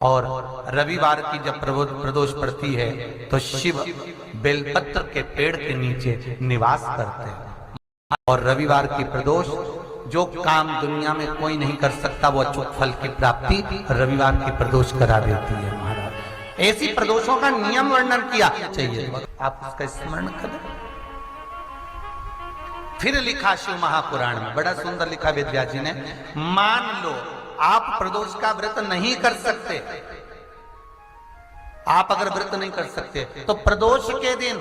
और रविवार की जब प्रदोष पड़ती है तो शिव बेलपत्र के पेड़ के नीचे निवास करते हैं। और रविवार की प्रदोष जो काम दुनिया में कोई नहीं कर सकता वो अचूक फल की प्राप्ति रविवार की प्रदोष करा देती है। महाराज ऐसी प्रदोषों का नियम वर्णन किया चाहिए, आप उसका स्मरण करें। फिर लिखा शिव महापुराण में, बड़ा सुंदर लिखा वेदव्यास जी ने, मान लो आप प्रदोष का व्रत नहीं कर सकते, आप अगर व्रत नहीं कर सकते तो प्रदोष के दिन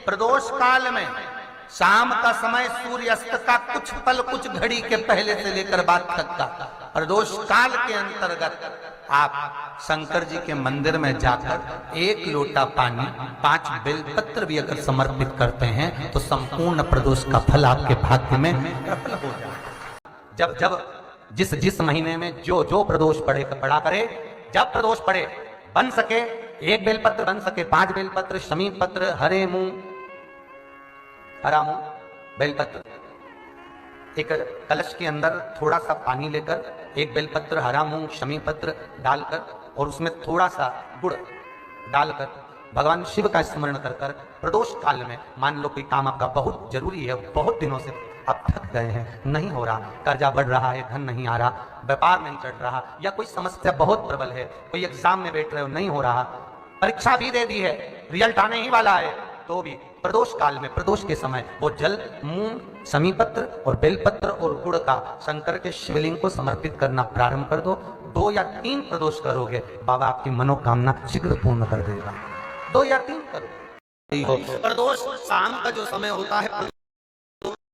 प्रदोष काल में शाम का समय सूर्यास्त का कुछ पल कुछ घड़ी के पहले से लेकर बाद तक का प्रदोष काल के अंतर्गत आप शंकर जी के मंदिर में जाकर 1 लोटा पानी 5 बेलपत्र भी अगर समर्पित करते हैं तो संपूर्ण प्रदोष का फल आपके भाग्य में प्रबल हो जाए। जब जिस महीने में जो प्रदोष पड़ा करे, जब प्रदोष पड़े बन सके 1 बेलपत्र, बन सके 5 बेलपत्र, शमी पत्र, हरे मूंग, हरा मूंग, बेलपत्र, एक कलश के अंदर थोड़ा सा पानी लेकर 1 बेलपत्र, हरा मूंग, शमी पत्र डालकर और उसमें थोड़ा सा गुड़ डालकर भगवान शिव का स्मरण कर कर प्रदोष काल में, मान लो कोई काम आपका बहुत जरूरी है, बहुत दिनों से आप थक गए हैं, नहीं हो रहा, कर्जा बढ़ रहा है, धन नहीं आ रहा, व्यापार नहीं चल रहा, या कोई समस्या बहुत प्रबल है, कोई एग्जाम में बैठ रहे हो नहीं हो रहा, परीक्षा भी दे दी है, रिजल्ट आने ही वाला है, तो भी प्रदोष काल में प्रदोष के समय वो जल, मूंग, शमी पत्र और बेलपत्र और गुड़ का शंकर के शिवलिंग को समर्पित करना प्रारंभ कर दो। 2 या 3 प्रदोष करोगे, बाबा आपकी मनोकामना शीघ्र पूर्ण कर देगा। 2 या 3 करो। प्रदोष शाम का जो समय होता है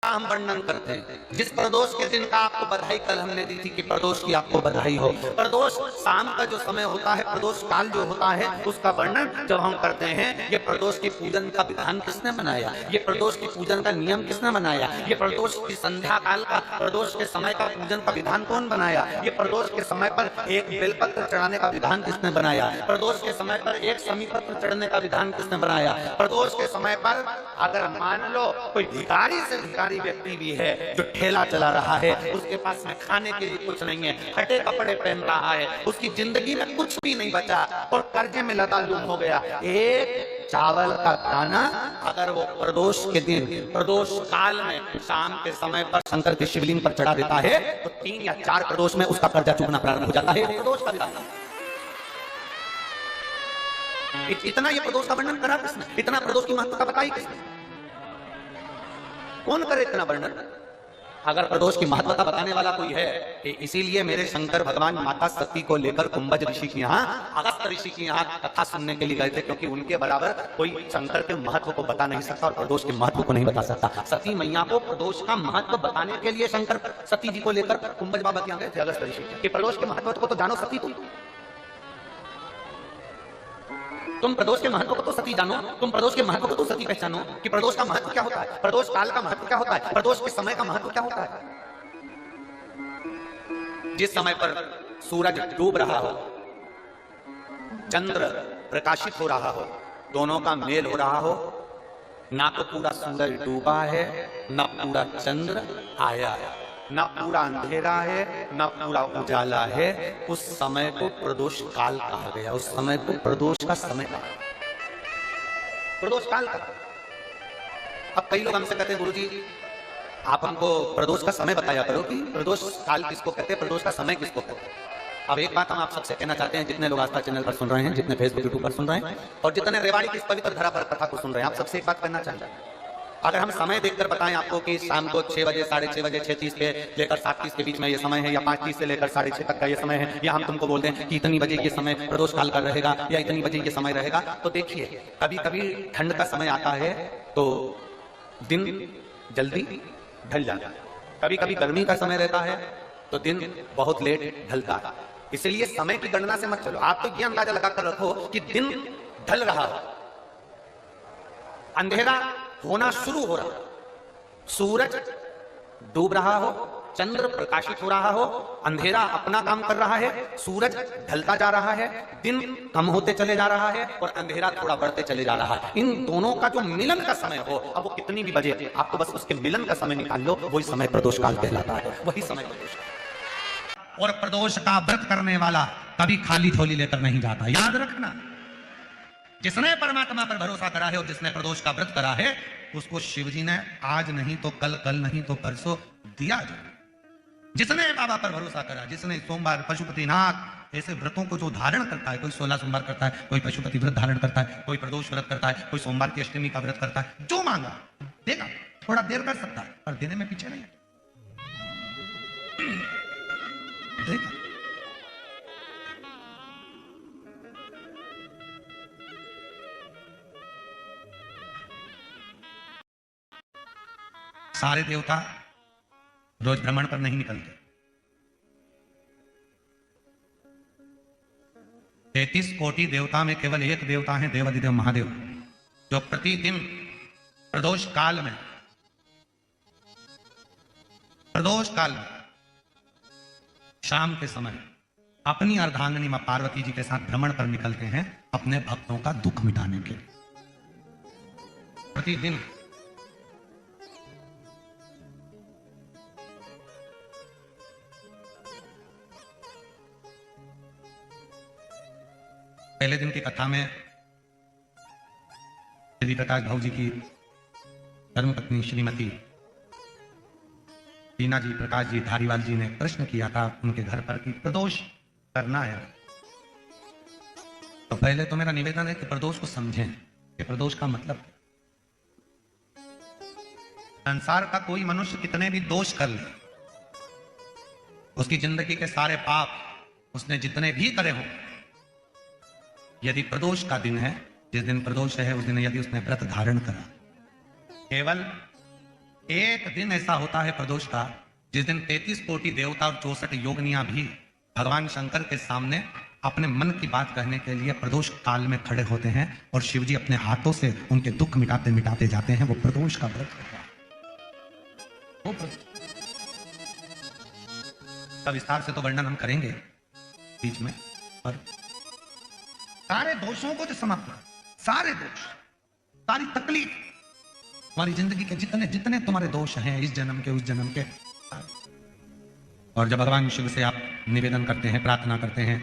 हम वर्णन करते हैं। जिस प्रदोष के दिन का आपको बधाई कल हमने दी थी कि प्रदोष की आपको बधाई हो, प्रदोष शाम का जो समय होता है, प्रदोष काल जो होता है, उसका वर्णन जब हम करते हैं, ये प्रदोष की पूजन का विधान किसने बनाया, ये प्रदोष की पूजन का नियम किसने बनाया, ये प्रदोष की संध्या काल का प्रदोष के समय का पूजन का विधान कौन बनाया, ये प्रदोष के समय पर 1 बेलपत्र चढ़ाने का विधान किसने बनाया, प्रदोष के समय पर 1 शमी पत्र चढ़ने का विधान किसने बनाया, प्रदोष के समय पर अगर मान लो कोई भिखारी से भिखारी व्यक्ति भी है जो ठेला चला रहा है, उसके पास में खाने के लिए कुछ नहीं है, फटे कपड़े पहन रहा है, उसकी जिंदगी में कुछ भी नहीं बचा और कर्जे में लतालुम हो गया, एक चावल का दाना अगर वो प्रदोष के दिन प्रदोष काल में शाम के समय पर शंकर के शिवलिंग पर चढ़ा देता है तो 3 या 4 प्रदोष में उसका कर्जा चुकना प्रारंभ हो जाता है। प्रदोष का विधान, इतना ये प्रदोष का वर्णन करा किसने, इतना प्रदोष की महत्ता बताई किसने, कौन करे इतना वर्णन। अगर प्रदोष की महत्वता बताने वाला कोई है, इसीलिए मेरे शंकर भगवान माता सती को लेकर कुंभज ऋषि की यहाँ, अगस्त ऋषि की यहाँ कथा सुनने के लिए गए थे, क्योंकि उनके बराबर कोई शंकर के महत्व को बता नहीं सकता और प्रदोष के महत्व को नहीं बता सकता। सती मैया को प्रदोष का महत्व बताने के लिए शंकर सती जी को लेकर कुंभज बाबा के यहाँ गए थे, अगस्त ऋषि कि प्रदोष के महत्व को तो जानो सती, तुम प्रदोष के महत्व को तो सती जानो, तुम प्रदोष के महत्व को तो सती पहचानो कि प्रदोष का महत्व क्या होता है, प्रदोष काल का महत्व क्या होता है, प्रदोष के समय का महत्व क्या होता है। जिस समय पर सूरज डूब रहा हो, चंद्र प्रकाशित हो रहा हो, दोनों का मेल हो रहा हो, ना तो पूरा सूरज डूबा है, ना पूरा चंद्र आया है, न पूरा अंधेरा है, न पूरा उजाला है, उस समय को प्रदोष काल कहा गया, उस समय को प्रदोष का समय कहा, प्रदोष काल का। अब कई लोग हमसे कहते हैं गुरुजी आप हमको प्रदोष का समय बताया करो कि प्रदोष काल किसको कहते हैं, प्रदोष का समय किसको कहते हैं। अब एक बात हम आप सबसे कहना चाहते हैं, जितने लोग आस्था चैनल पर सुन रहे हैं, जितने फेसबुक यूट्यूब पर सुन रहे हैं और जितने रेवाड़ी की इस पवित्र धरा पर कथा को सुन रहे हैं, आप सबसे एक बात कहना चाहते हैं, अगर हम समय देखकर बताएं आपको कि शाम को 6 बजे, 6:30 बजे, 6:30 से लेकर 7:30 के बीच में ये समय है, या 5:30 से लेकर 6:30 तक का ये समय है, या हम तुमको बोलते हैं कि इतनी बजे ये समय प्रदोष काल का रहेगा या इतनी बजे ये समय रहेगा, तो देखिए कभी कभी ठंड का समय आता है तो दिन जल्दी ढल जाता है, कभी कभी गर्मी का समय रहता है तो दिन बहुत लेट ढलता है। इसलिए समय की गणना से मत चलो, आप तो ये अंदाजा लगाकर रखो कि दिन ढल रहा हो, अंधेरा होना शुरू हो रहा, सूरज डूब रहा हो, चंद्र प्रकाशित हो रहा हो, अंधेरा अपना काम कर रहा है, सूरज ढलता जा रहा है, दिन कम होते चले जा रहा है और अंधेरा थोड़ा बढ़ते चले जा रहा है, इन दोनों का जो मिलन का समय हो, अब वो कितनी भी बजे, आपको बस उसके मिलन का समय निकाल लो, वही समय प्रदोष काल कहलाता है, वही समय प्रदोष। और प्रदोष का व्रत करने वाला कभी खाली झोली लेकर नहीं जाता। याद रखना, जिसने परमात्मा पर भरोसा करा है और जिसने प्रदोष का व्रत करा है, उसको शिवजी ने आज नहीं तो कल, कल नहीं तो परसों दिया जाए। जिसने बाबा पर भरोसा करा, जिसने सोमवार, पशुपतिनाथ ऐसे व्रतों को जो धारण करता है, कोई 16 सोमवार करता है, कोई पशुपति व्रत धारण करता है, कोई प्रदोष व्रत करता है, कोई सोमवार की अष्टमी का व्रत करता है, जो मांगा देगा। थोड़ा देर कर सकता है पर देने में पीछे नहीं है, देगा। सारे देवता रोज भ्रमण पर नहीं निकलते। 33 कोटि देवता में केवल एक देवता है, देवाधिदेव महादेव, जो प्रतिदिन प्रदोष काल में शाम के समय अपनी अर्धांगिनी मां पार्वती जी के साथ भ्रमण पर निकलते हैं, अपने भक्तों का दुख मिटाने के लिए। प्रतिदिन पहले दिन की कथा में श्री प्रकाश भाऊ जी की धर्मपत्नी श्रीमती टीना जी, प्रकाश जी, धारीवाल जी ने प्रश्न किया था उनके घर पर कि प्रदोष करना है। तो पहले तो मेरा निवेदन है कि प्रदोष को समझें कि प्रदोष का मतलब क्या। संसार का कोई मनुष्य कितने भी दोष कर ले, उसकी जिंदगी के सारे पाप उसने जितने भी करे हों, यदि प्रदोष का दिन है, जिस दिन प्रदोष है उस दिन यदि उसने व्रत धारण करा, केवल एक दिन ऐसा होता है प्रदोष का जिस दिन 33 कोटि देवता और 64 योगनियां भी भगवान शंकर के सामने अपने मन की बात कहने के लिए प्रदोष काल में खड़े होते हैं और शिवजी अपने हाथों से उनके दुख मिटाते मिटाते जाते हैं। वो प्रदोष का व्रत होता है। का विस्तार से तो वर्णन हम करेंगे बीच में, पर सारे दोषों को जो समाप्त कर, सारे दोष, सारी तकलीफ, तुम्हारी जिंदगी के जितने जितने तुम्हारे दोष हैं, इस जन्म के उस जन्म के, और जब भगवान शिव से आप निवेदन करते हैं, प्रार्थना करते हैं,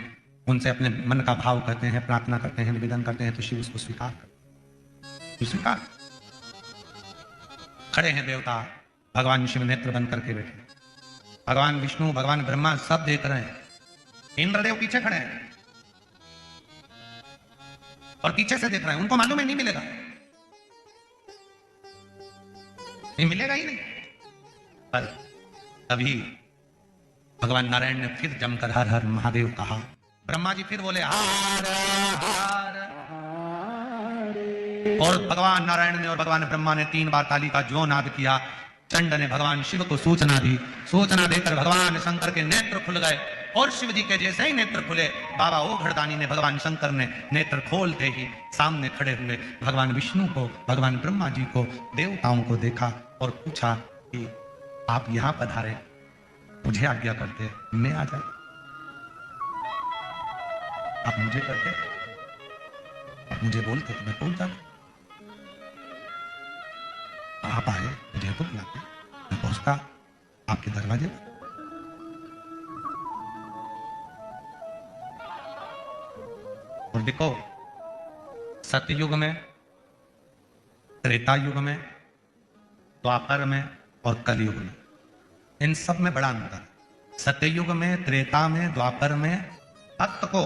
उनसे अपने मन का भाव कहते हैं, प्रार्थना करते हैं, निवेदन करते हैं, तो शिव उसको स्वीकार करते, स्वीकार। खड़े हैं देवता, भगवान शिव नेत्र बंद करके बैठे, भगवान विष्णु, भगवान ब्रह्मा सब देख रहे हैं, इंद्रदेव पीछे खड़े हैं और पीछे से देख रहे हैं। उनको मालूम है नहीं मिलेगा, नहीं मिलेगा ही नहीं। पर तभी भगवान नारायण ने फिर जमकर हर हर महादेव कहा। ब्रह्मा जी फिर बोले हार हार, और भगवान नारायण ने और भगवान ब्रह्मा ने 3 बार ताली का जो नाद किया। चंड ने भगवान शिव को सूचना दी, सूचना देकर भगवान शंकर के नेत्र खुल गए, और शिव जी के जैसे ही नेत्र खुले, बाबा ओघड़दानी ने, भगवान शंकर ने नेत्र खोलते ही सामने खड़े हुए भगवान विष्णु को, भगवान ब्रह्मा जी को, देवताओं को देखा और पूछा कि आप यहां पधारे, मुझे आज्ञा करते मैं आ जाए, आप मुझे करते, आप मुझे बोलते तो मैं पहुंच जाता, आप आए, मुझे तो बुलाते, मैं पहुंचता आपके दरवाजे। और देखो, सतयुग में, त्रेता युग में, द्वापर में और कलयुग में, इन सब में बड़ा अंतर है। सतयुग में, त्रेता में, द्वापर में भक्त को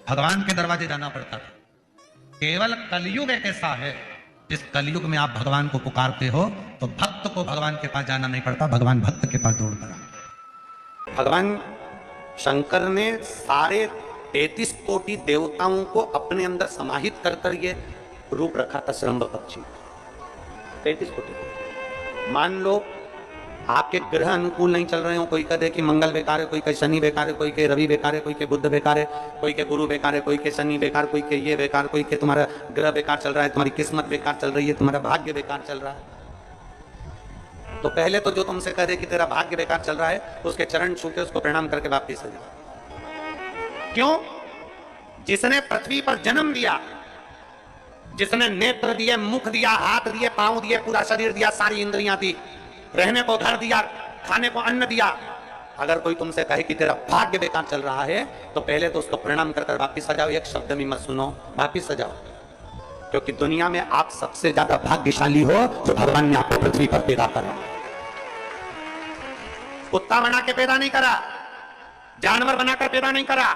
भगवान के दरवाजे जाना पड़ता था। केवल कलयुग एक ऐसा है जिस कलयुग में आप भगवान को पुकारते हो तो भक्त को भगवान के पास जाना नहीं पड़ता, भगवान भक्त के पास दौड़ कर आता। भगवान शंकर ने सारे 33 कोटि देवताओं को अपने अंदर समाहित कर ये रूप रखा था श्रम्भ पक्षी। 33 कोटि। मान लो आपके ग्रह अनुकूल नहीं चल रहे हो, कोई कहे कि मंगल बेकार है, कोई कहे शनि बेकार है, कोई के रवि बेकार है, कोई के बुध बेकार है, कोई के गुरु बेकार है, कोई के शनि बेकार, कोई के ये बेकार, कोई के तुम्हारा ग्रह बेकार चल रहा है, तुम्हारी किस्मत बेकार चल रही है, तुम्हारा भाग्य बेकार चल रहा है। तो पहले तो जो तुमसे कह दे कि तेरा भाग्य बेकार चल रहा है, उसके चरण छू के उसको प्रणाम करके वापिस आ जाओ। क्यों? जिसने पृथ्वी पर जन्म दिया, जिसने नेत्र दिए, मुख दिया, हाथ दिए, पांव दिए, पूरा शरीर दिया, सारी इंद्रियां दी, रहने को घर दिया, खाने को अन्न दिया, अगर कोई तुमसे कहे कि तेरा भाग्य बेकार चल रहा है तो पहले तो उसको प्रणाम कर कर वापिस आ जाओ, एक शब्द भी मत सुनो, वापिस आ जाओ। क्योंकि दुनिया में आप सबसे ज्यादा भाग्यशाली हो जो भगवान ने आपको पृथ्वी पर पैदा करा। कुत्ता बना के पैदा नहीं करा, जानवर बनाकर पैदा नहीं करा,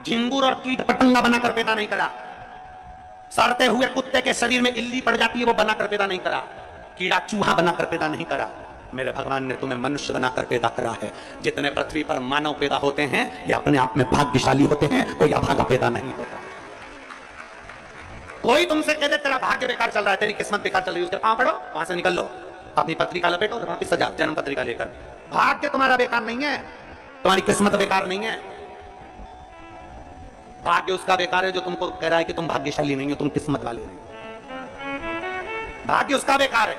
झिंगुर और कीट पतंगा बनाकर पैदा नहीं करा, सड़ते हुए कुत्ते के शरीर में इल्ली पड़ जाती है वो बनाकर पैदा नहीं करा, कीड़ा चूहा बनाकर पैदा नहीं करा। मेरे भगवान ने तुम्हें मनुष्य बनाकर पैदा करा है। जितने पृथ्वी पर मानव पैदा होते हैं ये अपने आप में भाग्यशाली होते हैं, कोई अभागा पैदा नहीं होता। कोई तुमसे कह दे तेरा भाग्य बेकार चल रहा है, तेरी किस्मत बेकार चल रही है, उसके पांव पड़ो, वहां से निकल लो, अपनी पत्रिका लपेटो और वापिस सजा जन्म पत्रिका लेकर। भाग्य तुम्हारा बेकार नहीं है, तुम्हारी किस्मत बेकार नहीं है। भाग्य उसका बेकार है जो तुमको कह रहा है कि तुम भाग्यशाली नहीं हो, तुम किस्मत वाले नहीं। भाग्य उसका बेकार है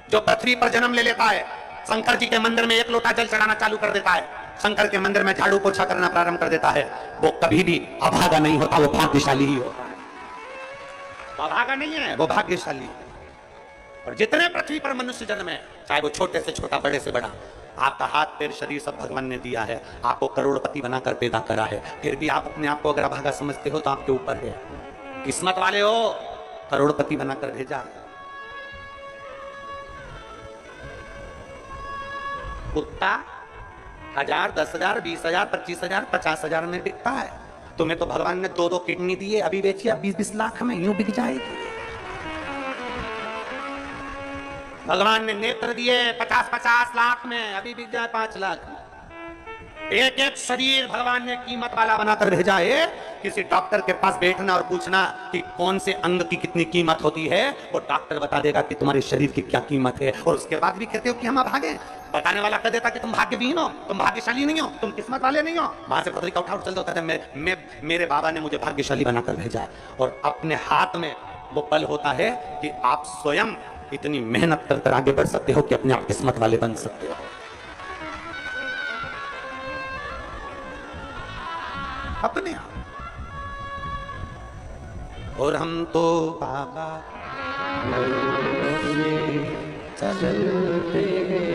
जो पृथ्वी पर जन्म ले लेता है, शंकर जी के मंदिर में एक लोटा जल चढ़ाना चालू कर देता है, शंकर के मंदिर में झाड़ू पोछा करना प्रारंभ कर देता है, वो कभी भी अभागा नहीं होता, वो भाग्यशाली ही होता है। अभागा नहीं है, वो भाग्यशाली है। और जितने पृथ्वी पर मनुष्य जन्म है, चाहे वो छोटे से छोटा बड़े से बड़ा, आपका हाथ पैर शरीर सब भगवान ने दिया है, आपको करोड़पति बनाकर पैदा करा है, फिर भी आप अपने आप को अगर अभागा समझते हो तो आपके ऊपर है। किस्मत वाले हो, करोड़पति बनाकर भेजा। कुत्ता 1000, 10,000, 20,000, 25,000, 50,000 में बिकता है। तुम्हें तो भगवान ने 2-2 किडनी दी है, अभी बेचिए 20-20 लाख में, यूं बिक जाएगी। भगवान ने नेत्र दिए 50-50 लाख में, अभी बिक जाए 5 लाख में। एक एक शरीर भगवान ने कीमत वाला बनाकर भेजा है। किसी डॉक्टर के पास बैठना और पूछना कि कौन से अंग की कितनी कीमत होती है, वो डॉक्टर बता देगा कि तुम्हारे शरीर की क्या कीमत है, और उसके बाद भी कहते हो कि हम अभागे। बताने वाला कह देता कि तुम भाग्यहीन हो, तुम भाग्यशाली नहीं हो, तुम किस्मत वाले नहीं हो। वहां से पत्रिका उठा चल होता है, मेरे बाबा ने मुझे भाग्यशाली बनाकर भेजा है। और अपने हाथ में वो पल होता है कि आप स्वयं इतनी मेहनत कर आगे बढ़ सकते हो कि अपने आप किस्मत वाले बन सकते हो। अपने आप। और हम तो बाबा चलते हैं।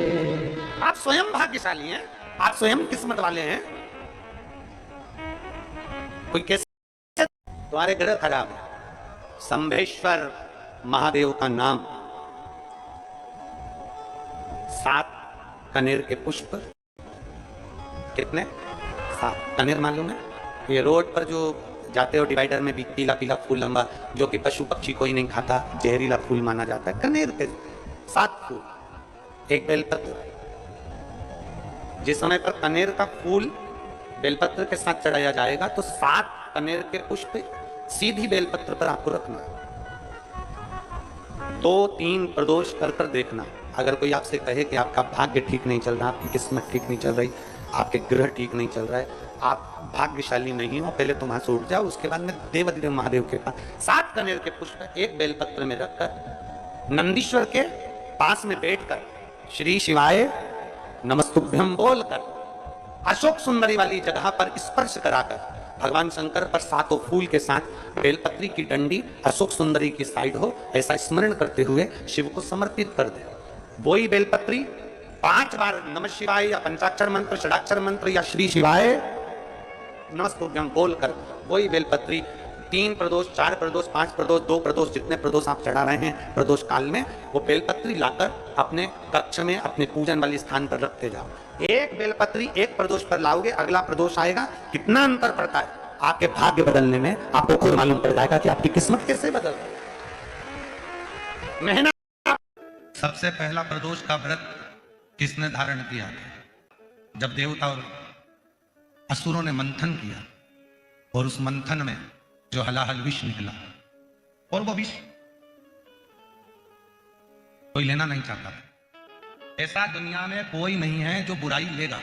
आप स्वयं भाग्यशाली हैं, आप स्वयं किस्मत वाले हैं। कोई कैसे तुम्हारे ग्रह खराब है, शंभेश्वर महादेव का नाम, 7 कनेर के पुष्प, कितने 7 कनेर मालूम है? ये रोड पर जो जाते हो डिवाइडर में भी पीला पीला फूल लंबा, जो कि पशु पक्षी कोई नहीं खाता, जहरीला फूल माना जाता है, कनेर के 7 फूल, एक बेलपत्र। जिस समय पर कनेर का फूल बेलपत्र के साथ चढ़ाया जाएगा तो 7 कनेर के पुष्प सीधी बेलपत्र पर आपको रखना, 2-3 प्रदोष कर कर देखना। अगर कोई आपसे कहे कि आपका भाग्य ठीक नहीं चल रहा, आपकी किस्मत ठीक नहीं चल रही, आपके ग्रह ठीक नहीं चल रहा है, आप भाग्यशाली नहीं हो, पहले तुम वहां से उठ जाओ। उसके बाद में देवाधिदेव महादेव के पास 7 कनेर के पुष्प एक बेलपत्र में रखकर नंदीश्वर के पास में बैठकर श्री शिवाय नमस्तुभ्यम बोलकर अशोक सुंदरी वाली जगह पर स्पर्श कराकर भगवान शंकर पर 7 फूल के साथ बेलपत्री की डंडी अशोक सुंदरी की साइड हो, ऐसा स्मरण करते हुए शिव को समर्पित कर दे। वही बेलपत्री 5 बार नमः शिवाय या पंचाक्षर मंत्र, षडाक्षर मंत्र या श्री शिवाय नमस्तुभ्यम बोलकर वही बेलपत्री 3 प्रदोष, 4 प्रदोष, 5 प्रदोष, 2 प्रदोष, जितने प्रदोष आप चढ़ा रहे हैं प्रदोष काल में, वो बेलपत्री लाकर अपने कक्ष में अपने पूजन वाले स्थान पर रखते जाओ। एक बेलपत्री एक प्रदोष पर लाओगे, अगला प्रदोष आएगा, कितना अंतर पड़ता है आपके भाग्य बदलने में, आपको खुद मालूम पड़ जाएगा कि आपकी किस्मत कैसे बदल। मेहनत। सबसे पहला प्रदोष का व्रत किसने धारण किया? जब देवता और असुरों ने मंथन किया और उस मंथन में जो हलाहल विष निकला, और वो विष कोई लेना नहीं चाहता। ऐसा दुनिया में कोई नहीं है जो बुराई लेगा।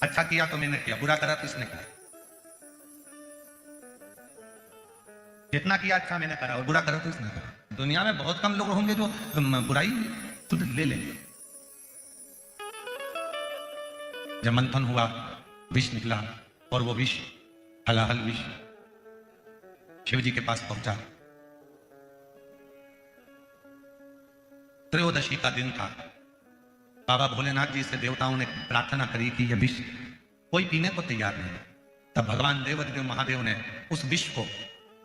अच्छा किया तो मैंने किया, बुरा करा तो इसने किया। जितना किया अच्छा मैंने करा और बुरा करा तो इसने करा। दुनिया में बहुत कम लोग होंगे जो बुराई तो ले लेंगे। जब मंथन हुआ विष निकला और वो विष हलाहल विष शिव जी के पास पहुंचा। त्रयोदशी का दिन था, बाबा भोलेनाथ जी से देवताओं ने प्रार्थना करी कि यह विष कोई पीने को तैयार नहीं। तब भगवान देवाधिदेव महादेव ने उस विष को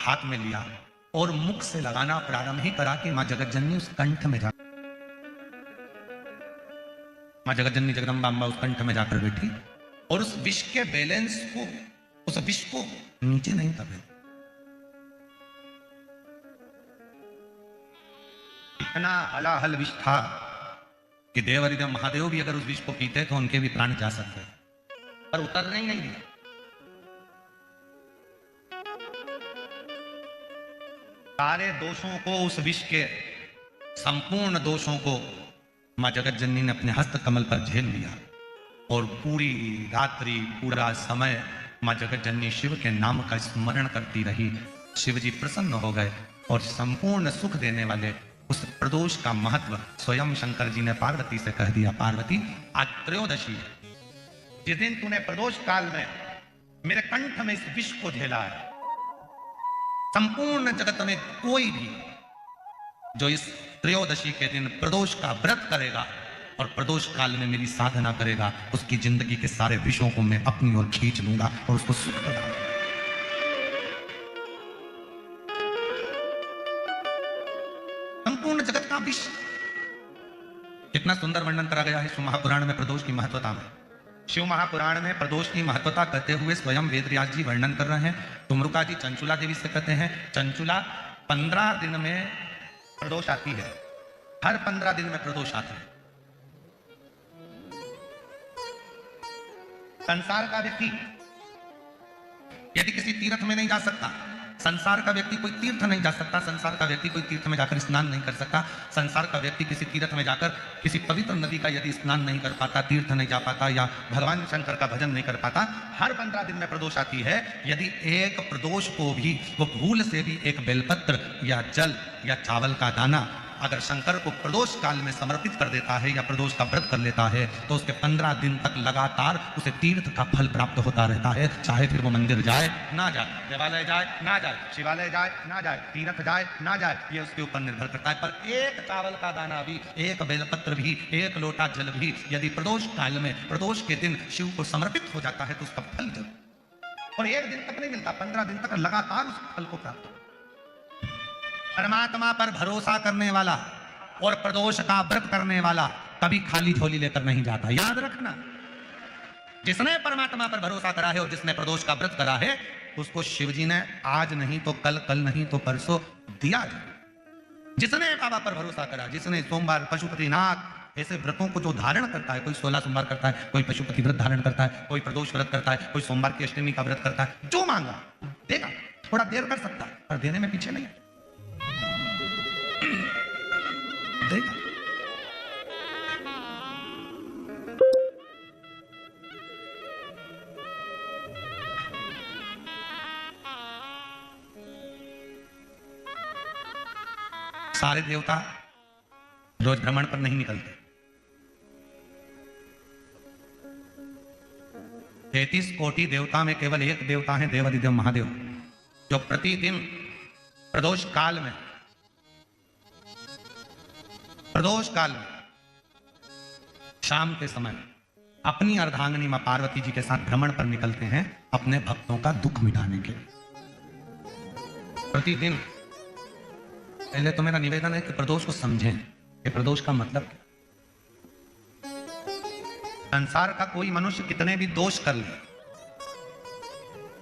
हाथ में लिया और मुख से लगाना प्रारंभ ही करा कि मां जगतजननी उस कंठ में जा मां जगतजननी जगदम्बा अम्बा उस कंठ में जाकर बैठी और उस विष के बैलेंस को, उस विष को नीचे नहीं दबे। इतना हलाहल विष था कि देवाधिदेव महादेव भी अगर उस विष को पीते तो उनके भी प्राण जा सकते, पर उतरने ही नहीं दिया। सारे दोषों को, उस विष के संपूर्ण दोषों को मां जगतजननी ने अपने हस्त कमल पर झेल लिया और पूरी रात्रि, पूरा समय मां जगतजननी शिव के नाम का स्मरण करती रही। शिव जी प्रसन्न हो गए और संपूर्ण सुख देने वाले उस प्रदोष का महत्व स्वयं शंकर जी ने पार्वती से कह दिया। पार्वती, आज त्रयोदशी, जिस दिन तूने प्रदोष काल में मेरे कंठ में इस विष को झेला है, संपूर्ण जगत में कोई भी जो इस त्रयोदशी के दिन प्रदोष का व्रत करेगा और प्रदोष काल में मेरी साधना करेगा, उसकी जिंदगी के सारे विषयों को मैं अपनी ओर खींच लूंगा और उसको सुख प्रदान। संपूर्ण जगत का विष, कितना सुंदर वर्णन करा गया है शिव महापुराण में प्रदोष की महत्वता में। शिव महापुराण में प्रदोष की महत्वता करते हुए स्वयं वेदव्यास जी वर्णन कर रहे हैं। तुमरुका जी चंचुला देवी से कहते हैं, चंचुला 15 दिन में प्रदोष आती है, हर 15 दिन में प्रदोष आती है। संसार का व्यक्ति यदि किसी तीर्थ में नहीं जा सकता, संसार का व्यक्ति कोई तीर्थ नहीं जा सकता, संसार का व्यक्ति कोई तीर्थ में जाकर स्नान नहीं कर सकता, संसार का व्यक्ति किसी तीर्थ में जाकर किसी पवित्र नदी का यदि स्नान नहीं कर पाता, तीर्थ नहीं जा पाता या भगवान शंकर का भजन नहीं कर पाता, हर 15 दिन में प्रदोष आती है। यदि एक प्रदोष को भी वो भूल से भी एक बेलपत्र या जल या चावल का दाना अगर शंकर को प्रदोष काल में समर्पित कर देता है या प्रदोष का व्रत कर लेता है तो उसके 15 दिन तक लगातार उसे तीर्थ का फल प्राप्त होता रहता है। चाहे फिर वो मंदिर जाए ना जाए, देवालय जाए ना जाए, शिवालय जाए ना जाए, तीर्थ जाए ना जाए, ये उसके ऊपर निर्भर करता है। पर एक चावल का दाना भी, एक बेलपत्र भी, एक लोटा जल भी यदि प्रदोष काल में, प्रदोष के दिन शिव को समर्पित हो जाता है तो उसका फल जरूर, और एक दिन तक नहीं मिलता, 15 दिन तक लगातार उस फल को प्राप्त। परमात्मा पर भरोसा करने वाला और प्रदोष का व्रत करने वाला कभी खाली झोली लेकर नहीं जाता, याद रखना। जिसने परमात्मा पर भरोसा करा है और जिसने प्रदोष का व्रत करा है उसको शिवजी ने आज नहीं तो कल, कल नहीं तो परसों दिया जाए। जिसने बाबा पर भरोसा करा, जिसने सोमवार, पशुपतिनाथ ऐसे व्रतों को जो धारण करता है, कोई 16 सोमवार करता है, कोई पशुपति व्रत धारण करता है, कोई प्रदोष व्रत करता है, कोई सोमवार की अष्टमी का व्रत करता है, जो मांगा देगा। थोड़ा देर कर सकता है पर देने में पीछे नहीं देगा। सारे देवता रोज भ्रमण पर नहीं निकलते। 33 कोटि देवता में केवल एक देवता है देवाधिदेव महादेव, जो प्रतिदिन प्रदोष काल में शाम के समय अपनी अर्धांगिनी मां पार्वती जी के साथ भ्रमण पर निकलते हैं अपने भक्तों का दुख मिटाने के लिए। प्रतिदिन पहले तो मेरा निवेदन है कि प्रदोष को समझें कि प्रदोष का मतलब क्या। संसार का कोई मनुष्य कितने भी दोष कर ले,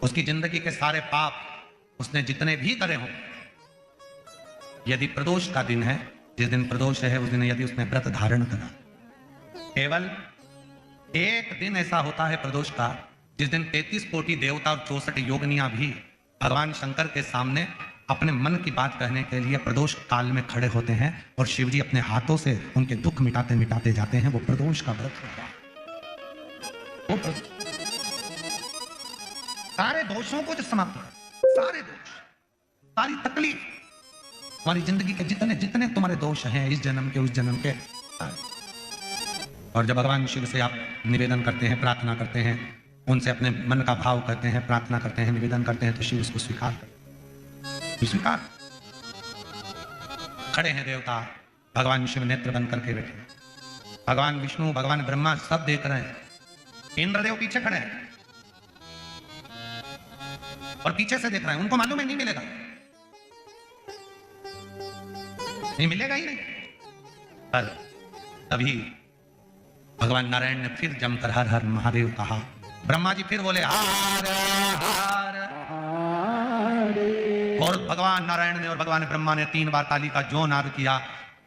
उसकी जिंदगी के सारे पाप उसने जितने भी करे हों, यदि प्रदोष का दिन है, जिस दिन प्रदोष है उस दिन यदि उसने व्रत धारण करा, केवल एक दिन ऐसा होता है प्रदोष का जिस दिन 33 कोटि देवता और 64 योगनियां भी भगवान शंकर के सामने अपने मन की बात कहने के लिए प्रदोष काल में खड़े होते हैं और शिव जी अपने हाथों से उनके दुख मिटाते मिटाते जाते हैं। वो प्रदोष का व्रत होता है। सारे दोषों को जो समाप्त कर, सारे दोष, सारी तकलीफ, तुम्हारी जिंदगी के जितने जितने तुम्हारे दोष हैं इस जन्म के, उस जन्म के, और जब भगवान शिव से आप निवेदन करते हैं, प्रार्थना करते हैं, उनसे अपने मन का भाव करते हैं, प्रार्थना करते हैं, निवेदन करते हैं, तो शिव उसको स्वीकार करते हैं। स्वीकार। खड़े हैं देवता, भगवान शिव नेत्र बंद करके बैठे, भगवान विष्णु, भगवान ब्रह्मा सब देख रहे हैं। इंद्रदेव पीछे खड़े हैं और पीछे से देख रहे हैं। उनको मालूम है नहीं मिलेगा, नहीं मिलेगा ही नहीं। पर तभी भगवान नारायण ने फिर जमकर हर हर महादेव कहा। ब्रह्मा जी फिर बोले हार हार, और भगवान नारायण ने और भगवान ब्रह्मा ने 3 बार ताली का जो नाद किया।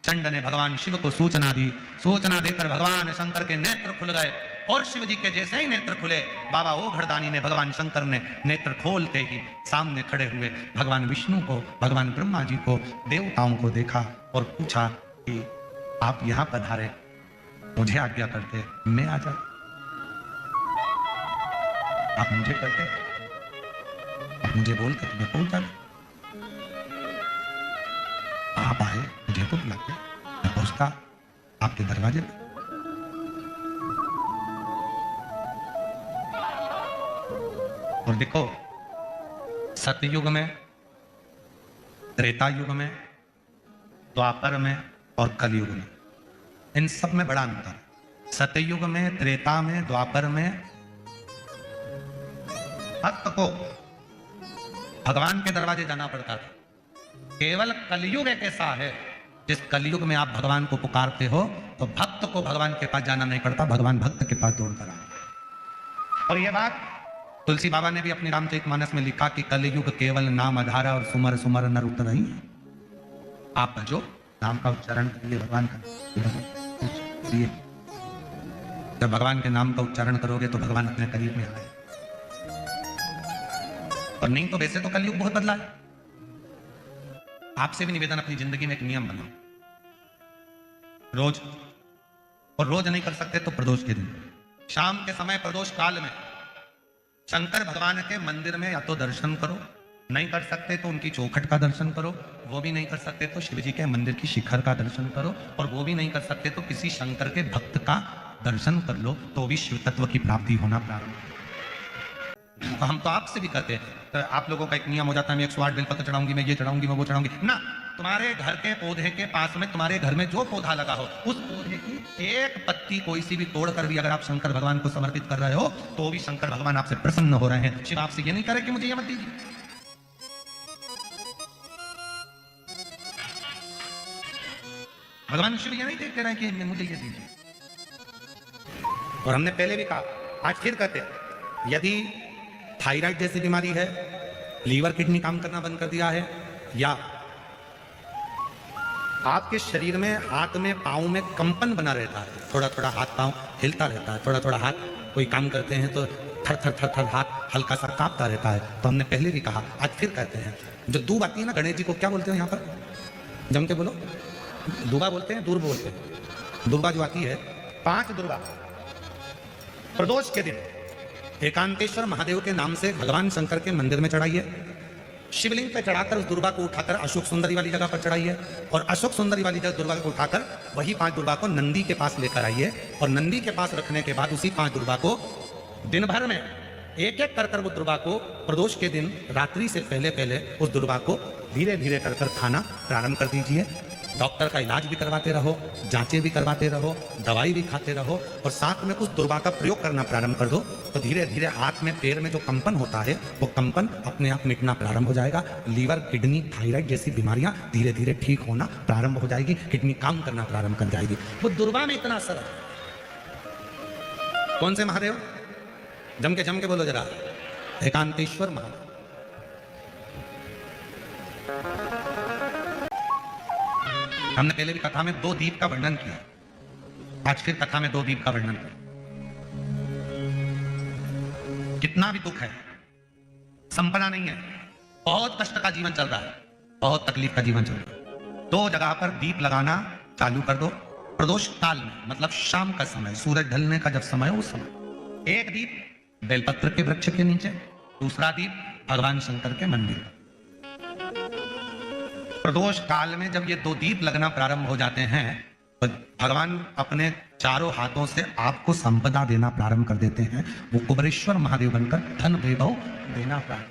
चंड ने भगवान शिव को सूचना दी। सूचना देकर भगवान शंकर के नेत्र खुल गए और शिव जी के जैसे ही नेत्र खुले, बाबा ओघड़दानी ने भगवान शंकर ने नेत्र खोलते ही सामने खड़े हुए भगवान विष्णु को, भगवान ब्रह्मा जी को, देवताओं को देखा और पूछा कि आप यहां पधारे, मुझे आज्ञा करते मैं आ जाऊं। आप मुझे करते, आप मुझे बोलते तो मैं पहुंच जाता। आप आए, मुझे तो बुलाते, मैं पहुंचता आपके दरवाजे पे। और देखो, सतयुग में, त्रेता युग में, द्वापर में और कलयुग में, इन सब में बड़ा अंतर है। सतयुग में, त्रेता में, द्वापर में भक्त को भगवान के दरवाजे जाना पड़ता था। केवल कलयुग एक ऐसा है जिस कलयुग में आप भगवान को पुकारते हो तो भक्त को भगवान के पास जाना नहीं पड़ता, भगवान भक्त के पास दौड़कर आए। और यह बात तुलसी बाबा ने भी अपनी रामचरितमानस में लिखा कि कलयुग केवल नाम आधारा और सुमर सुमर नर उतर नहीं है। आप जो नाम का उच्चारण करिए, भगवान का करिए, जब भगवान के नाम का उच्चारण करोगे तो भगवान अपने करीब में आए। और नहीं तो वैसे तो कलयुग बहुत बदला है। आपसे भी निवेदन, अपनी जिंदगी में एक नियम बनाओ, रोज, और रोज नहीं कर सकते तो प्रदोष के दिन, शाम के समय प्रदोष काल में शंकर भगवान के मंदिर में या तो दर्शन करो, नहीं कर सकते तो उनकी चौखट का दर्शन करो, वो भी नहीं कर सकते तो शिव जी के मंदिर की शिखर का दर्शन करो, और वो भी नहीं कर सकते तो किसी शंकर के भक्त का दर्शन कर लो, तो भी शिव तत्व की प्राप्ति होना प्रारंभ। हम तो आपसे भी कहते हैं, तो आप लोगों का एक नियम हो जाता है, मैं 108 बेलपत्र चढ़ाऊंगी, मैं ये चढ़ाऊंगी, मैं वो चढ़ाऊंगी ना। तुम्हारे घर के पौधे के पास में, तुम्हारे घर में जो पौधा लगा हो, उस पौधे की एक पत्ती कोई सी भी तोड़कर भी अगर आप शंकर भगवान को समर्पित कर रहे हो तो भी शंकर भगवान आपसे प्रसन्न हो रहे हैं। शिव आपसे ये नहीं करे कि मुझे ये मत दीजिए। भगवान शिव ये नहीं देखते रहे कि मुझे ये दीजिए। और हमने पहले भी कहा, आज फिर कहते हैं, यदि थायराइड जैसी बीमारी है, लीवर किडनी काम करना बंद कर दिया है, या आपके शरीर में, हाथ में, पाँव में कंपन बना रहता है, थोड़ा थोड़ा हाथ पाँव हिलता रहता है, थोड़ा थोड़ा हाथ कोई काम करते हैं तो थर थर थर थर हाथ हल्का सा कांपता रहता है, तो हमने पहले भी कहा, आज फिर कहते हैं, जो दूब आती है ना, गणेश जी को क्या बोलते हैं यहाँ पर, जम के बोलो, दुर्गा बोलते हैं, दूर बोलते हैं। दुर्गा जो आती है, 5 दुर्गा प्रदोष के दिन एकांतेश्वर महादेव के नाम से भगवान शंकर के मंदिर में चढ़ाइए। शिवलिंग पे चढ़ाकर उस दुर्गा को उठाकर अशोक सुंदरी वाली जगह पर चढ़ाइए, और अशोक सुंदरी वाली जगह दुर्गा को उठाकर वही 5 दुर्गा को नंदी के पास लेकर आइए, और नंदी के पास रखने के बाद उसी 5 दुर्गा को दिन भर में एक एक कर वो दुर्गा को प्रदोष के दिन रात्रि से पहले पहले उस दुर्गा को धीरे धीरे कर खाना प्रारंभ कर दीजिए। डॉक्टर का इलाज भी करवाते रहो, जांचें भी करवाते रहो, दवाई भी खाते रहो, और साथ में उस दुर्गा का प्रयोग करना प्रारंभ कर दो, तो धीरे धीरे हाथ में, पैर में जो कंपन होता है वो कंपन अपने आप मिटना प्रारंभ हो जाएगा। लीवर, किडनी, थायराइड जैसी बीमारियां धीरे धीरे ठीक होना प्रारंभ हो जाएगी, किडनी काम करना प्रारंभ कर जाएगी। वो दुर्गा में इतना असर है। कौन से महादेव? जम के बोलो जरा, एकांतेश्वर महादेव। हमने पहले भी कथा में 2 दीप का वर्णन किया, आज फिर कथा में 2 दीप का वर्णन किया। कितना भी दुख है, संपदा नहीं है, बहुत कष्ट का जीवन चल रहा है, बहुत तकलीफ का जीवन चल रहा है, 2 जगह पर दीप लगाना चालू कर दो प्रदोष काल में, मतलब शाम का समय, सूरज ढलने का जब समय हो उस समय। एक दीप बेलपत्र के वृक्ष के नीचे, दूसरा दीप भगवान शंकर के मंदिर पर। प्रदोष काल में जब ये 2 दीप लगना प्रारंभ हो जाते हैं तो भगवान अपने चारों हाथों से आपको संपदा देना प्रारंभ कर देते हैं। वो कुबरेश्वर महादेव बनकर धन वैभव देना प्रारंभ।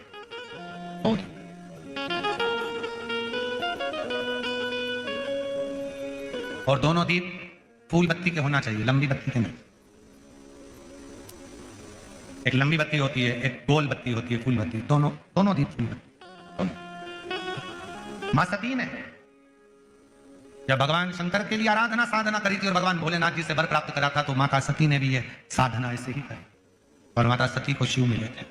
और दोनों दीप फूल बत्ती के होना चाहिए, लंबी बत्ती के नहीं। एक लंबी बत्ती होती है, एक गोल बत्ती होती है, फूल बत्ती, दोनों दीप फूल बत्ती। मां सती ने जब भगवान शंकर के लिए आराधना साधना करी थी और भगवान भोलेनाथ जी से वर प्राप्त करा था, तो माता सती ने भी ये साधना ऐसे ही करी और माता सती को शिव मिले थे।